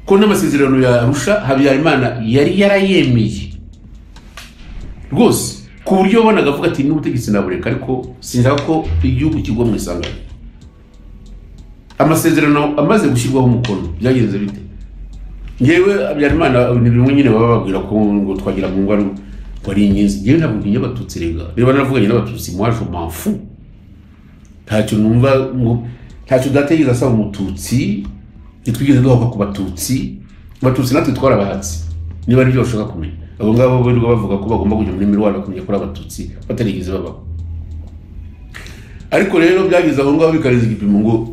ko n'amasezerano ya Arusha Habyarimana yari yarayemeye rwose ku buryo bonaga avuga ati n'ubutegetsi nabureka ariko sinshaka ko igihugu kigwa mu isangano. Amasezerano amaze gushyirwaho umukono byagenze bite? Ngewe Habyarimana ibintu bimwe nyine baba babwira ko ngo Twagiramungu ari inyenzi. Ngewe ntabwo ngiye Abatutsi rega, reba navuganye n'Abatutsi moi je m'en fous, ntacyo numva ngo ntacyo dategeza asaba Umututsi, nitwigeze duhaka ku Batutsi. Abatutsi natwe twarabahatsi niba ari byo bashaka kumenya. Abo ngabo birirwa bavuga ko bagomba kujya muri mirwano bakumenya kuri Abatutsi batarigeze babaho. Ariko rero byageze aho ngaho bikareza igipimo ngo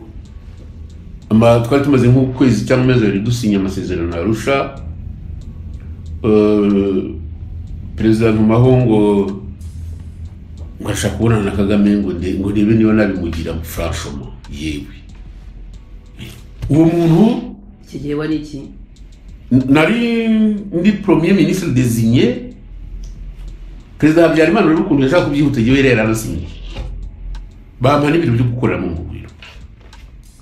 twari tumaze nk'ukwezi cyangwa amezi abiri dusinya amasezerano ya Arusha. Perezida ntumaho ngo ashaka kubonana na Kagame ngo ndebe niba nabimugira franchement yewe. Uwo muntu kigiye wari iki? Nari ndi premier ministre désigné. Perezida Habyarimana rero ukuntu yashaka kubyihuta gihe rero arasinye bampa n'ibintu byo gukorera mu ngubiro.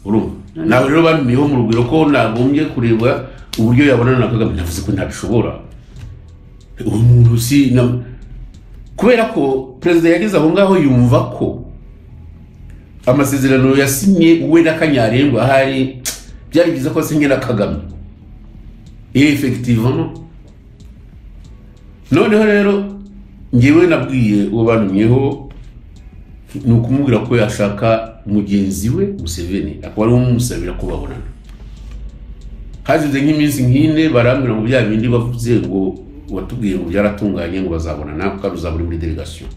Urumva nawe rero bamiyeho mu rugwiro ko nagombye kureba uburyo yabonana na Kagame. Navuze ko ntabishobora. Umuntu si kubera ko perezida yageze aho ngaho yumva ko amasezerano yasinye we na Kanyarengwa ahari byari byiza ko asinye na Kagame. Effectivement noneho rero ngewe nabwiye uwo bantumyeho ni ukumubwira ko yashaka mugenzi we Museveni akaba ari umusabira ko babonana. Hazize nk'iminsi nk'ine barambwira ngo bya bindi bavuze ngo watubwiye ngo byaratunganye ngo bazabonana kuko uzaburi muri delegation.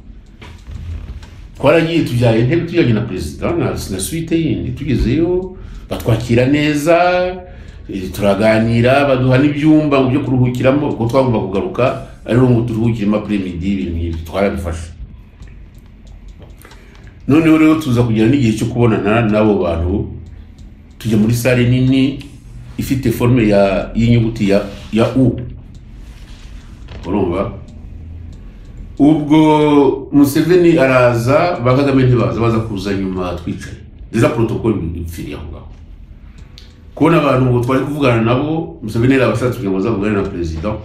Twaragiye tujyaye intebe tujyanye na Perezida na suite yindi, tugezeyo batwakira neza, turaganira baduha n'ibyumba byo kuruhukiramo kuko twagomba kugaruka ari ngo turuhukiremo après midi ibintu twarabifashe. Noneho rero tuza kugira n'igihe cyo kubonana nabo bantu, tujya muri salle nini ifite forme y'inyuguti ya U. Urumva ubwo Museveni araza Kagame ntibaza baza kuza nyuma twicaye deja protocole ifiri aho ngaho kubona abantu ngo twari kuvugana nabo. Museveni arabashatse kugira ngo bazavugane na Perezida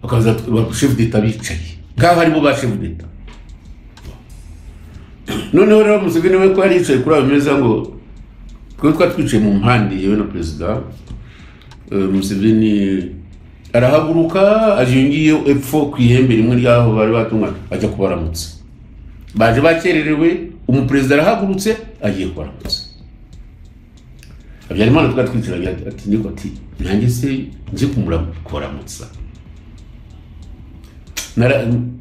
bakaza chef d'état bicaye ngaho harimo ba chef d'état. Noneho rero Museveni we ko yari yicaye kuri ayo meza ngo twicaye mu mpande yewe na Perezida. Museveni arahaguruka ajingiye epfo ku ihembe rimwe ryaho bari batungana ajya kubaramutsa. Baje bakererewe, umuperezida arahagurutse agiye kubaramutsa. Habyarimana twatwiciranye ati niko ati nanjye se nje kubaramutsa.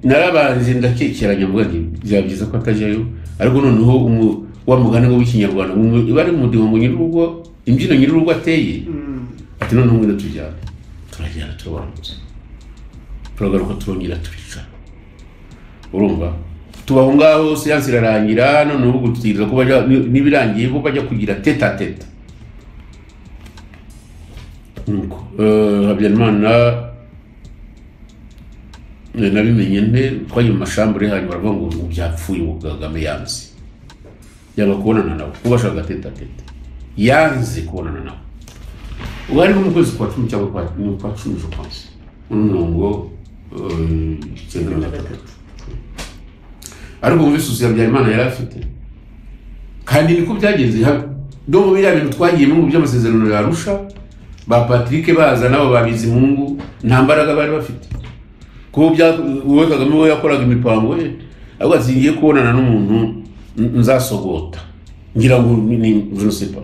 Narabanje ndakekeranya mvuga nti byabyiza ko atajyayo, ariko noneho wa mugani ngo w'ikinyarwanda bari mu ndiho ngo nyirurugo imbyino nyirurugo ateye ati noneho ngwino tujyana. Turajyana turabaramutsa turagaruka turongera turicara. Urumva tubaho ngaho siyansi irarangira. Noneho ubwo tutiriza ko bajya nibirangiye ko bajya kugira tete à tete. Nuko Habyarimana nabimenye nte twagiye mu mashambure hanyuma baravuga ngo byapfuye ngo Kagame yanze yaba kubonana nawe kuba ashaka tete à tete, yanze kubonana nawe. Wari mu kwezi kwa 10 cyangwa kwa 10 je pense ngo cyangwa na gatatu. Ariko mu bisusi ya Habyarimana yari afite kandi niko byagenze. Domo biriya bintu twagiye mu by'amasezerano ya Arusha ba Patrick baza nabo Babizimungu nta mbaraga bari bafite ko uwe Kagame we yakoraga imipango ye ahubwo azingiye kubonana n'umuntu nzasogota ngira ngo ni je ne sais pas.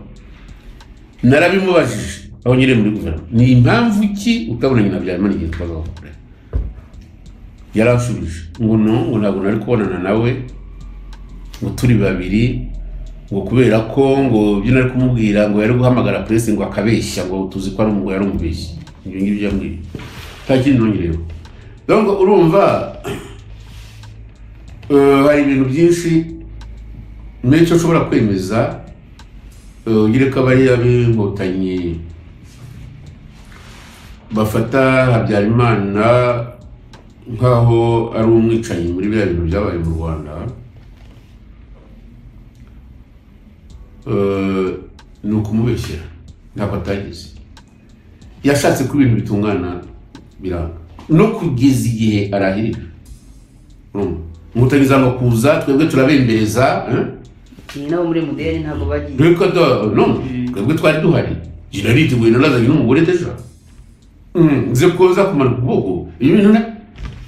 Narabimubajije aho nyire muri guverinoma ni impamvu iki utabonanye na Habyarimana igihe twazakora. Yarashubije ngo ngo ntabwo nari kubonana nawe ngo turi babiri ngo kubera ko ngo byo nari kumubwira ngo yari guhamagara presse ngo akabeshya ngo tuzi ko ari umugabo yari umubeshyi. Ibyo ngibyo byambwiye kandi nongereho. Donc urumva hari ibintu byinshi menshi ushobora kwemeza ngire ko bari ab'inkotanyi bafata Habyarimana nkaho ari umwicanyi muri bya bintu byabaye mu Rwanda. Ni ukumubeshyera ntabwo atagize. yashatse ku bintu bitungana biranga no kugeza igihe arahirira Inkotanyi zanga kuza twebwe turabembereza ni nabo muri Mbere ntabwo bagiye reka no twebwe twari duhari gira riteguye narazanye n'umugore deja nze koza kumara kuboko ibintu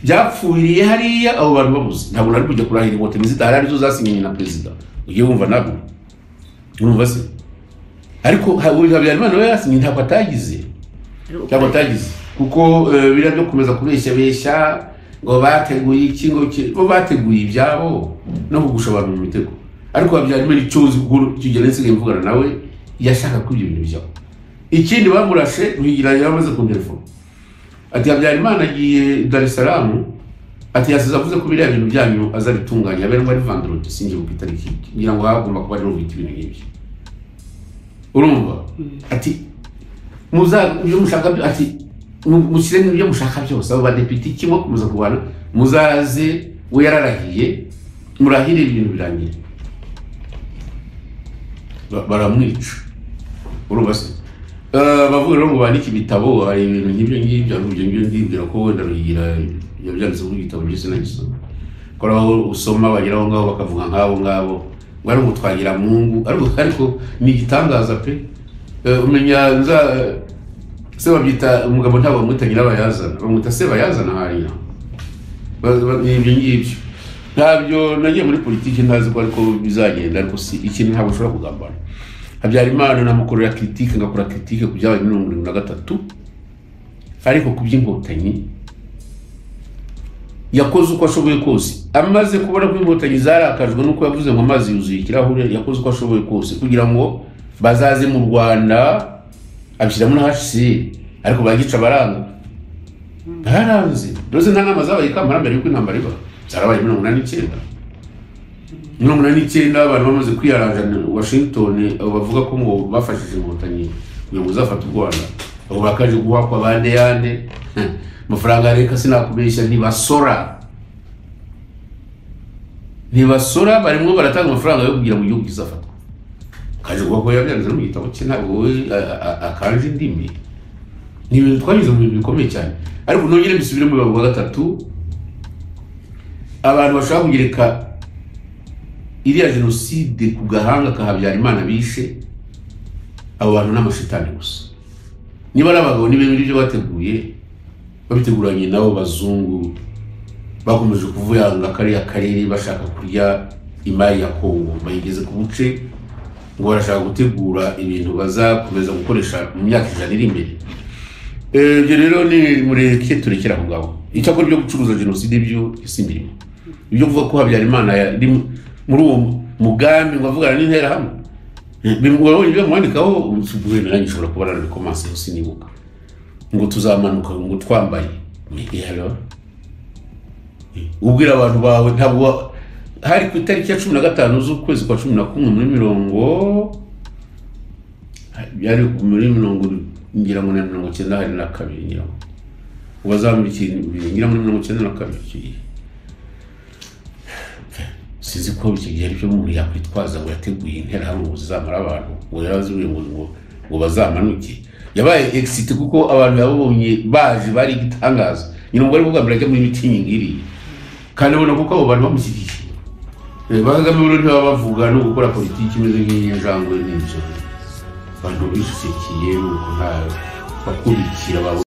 byapfuye hariya abo bantu babuze ntabwo nari kujya kurahira Inkotanyi zidahari arizo zasinyanye na Perezida ugiye wumva nabwo urumva se ariko Habyarimana we yasinye ntabwo atagize kuko bira byo kumeza kubeshya ngo bateguye iki ngo bateguye ibyabo no kugusha abantu mu mitego ariko Habyarimana icozi kugera nsigaye mvugana nawe yashaka ko ibyo bintu bijyaho ikindi bamurashe ruhigira yamaze ku telefone ati Habyarimana agiye Dar es Salaam ati yasize avuze ko biriya bintu byanyu azabitunganya abere muri vendredi sinje bukitariki ngira ngo hagomba kuba ari ubiti ibintu nk'ibyo urumva ati muza ibyo mushaka ati mushyire n'ibyo mushaka byose abo badepite kimwe kumuza kubana muzaze we yararahiye murahire ibintu birangiye baramwica urumva se bavuga rero ngo bandike ibitabo hari ibintu nk'ibyo ngibyo ko wenda rugira yabyanditse mu gitabo byose nagisoma ko aho usoma bageraho ngaho bakavuga ngabo bari ngo Twagiramungu ariko ni igitangaza pe umenya nza se babyita umugabo ntabwo bamwitangira abayazana bamwita se bayazana hariya ibyo ngibyo ntabyo nagiye muri politiki ntazi ko ariko bizagenda ariko si ikintu ntabwo ushobora kugambana Habyarimana namukorera critique ngakora critique ku byabaye 1973 ariko ku by'Inkotanyi yakoze uko ashoboye kose amaze kubona ko Inkotanyi zarakajwe nuko yavuze ngo amazi yuzuye ikirahure yakoze uko ashoboye kose kugira ngo bazaze mu Rwanda abishyiramo na HC ariko bagica baranga baranze rose nta nama zabaye Kampala mbere yuko intambara iba zarabaye 1989 abantu bamaze kwiyaranja Washington bavuga ko ngo bafashije Inkotanyi ngo muzafata u Rwanda abo bakaje guhakwa bande yande amafaranga reka sinakubeshya ntibasora barimo baratanga amafaranga yo kugira mu gihugu kizafatwa kaje guhakwa yabyanze mu gitabo cye ntabwo akanje indimi ni ibintu twagize mu bintu bikomeye cyane ariko nongere bisubire mu babo gatatu abantu bashaka kugereka iriya genocide ku gahanga ka Habyarimana bishe abo bantu n'amashitani gusa niba n'abagabo n'ibindi byo bateguye babiteguranye nabo bazungu bakomeje kuvuyanga kariya karere bashaka kurya imari ya Kongo bayigeze ku buce ngo barashaka gutegura ibintu bazakomeza gukoresha mu myaka 100 iri imbere ibyo rero ni mureke turekera aho ngaho icyakora byo gucuruza genocide byo isimbirimo ibyo kuvuga ko Habyarimana yari muri uwo mugambi ngo avugana n'intera hamwe bimwe byo mwandikaho ubusubuye narangishobora kuba narabikomanse usinibuka ngo tuzamanuka ngo twambaye mihero ubwira abantu bawe ntabwo hari ku itariki ya 15 z'ukwezi kwa 11 muri mirongo yari muri mirongo ngira ngo 1992 ngira ngo ubazambiki ngira muri 1992 sinzi ko bikigiye byo muri yakwitwaza ngo yateguye intera hamwe uzamara abantu ngo yarazuye ngo bazamanuke yabaye exit kuko abantu yabonye baje bari gitangaza nyine ngo bari kugambira cyo muri meeting ngiri kandi ubona kuko abo bantu bamushyigikiye bagagame buri ntibavuga no gukora politiki imeze nk'injangwe n'inzo abantu bishyigikiye nuko nta bakurikira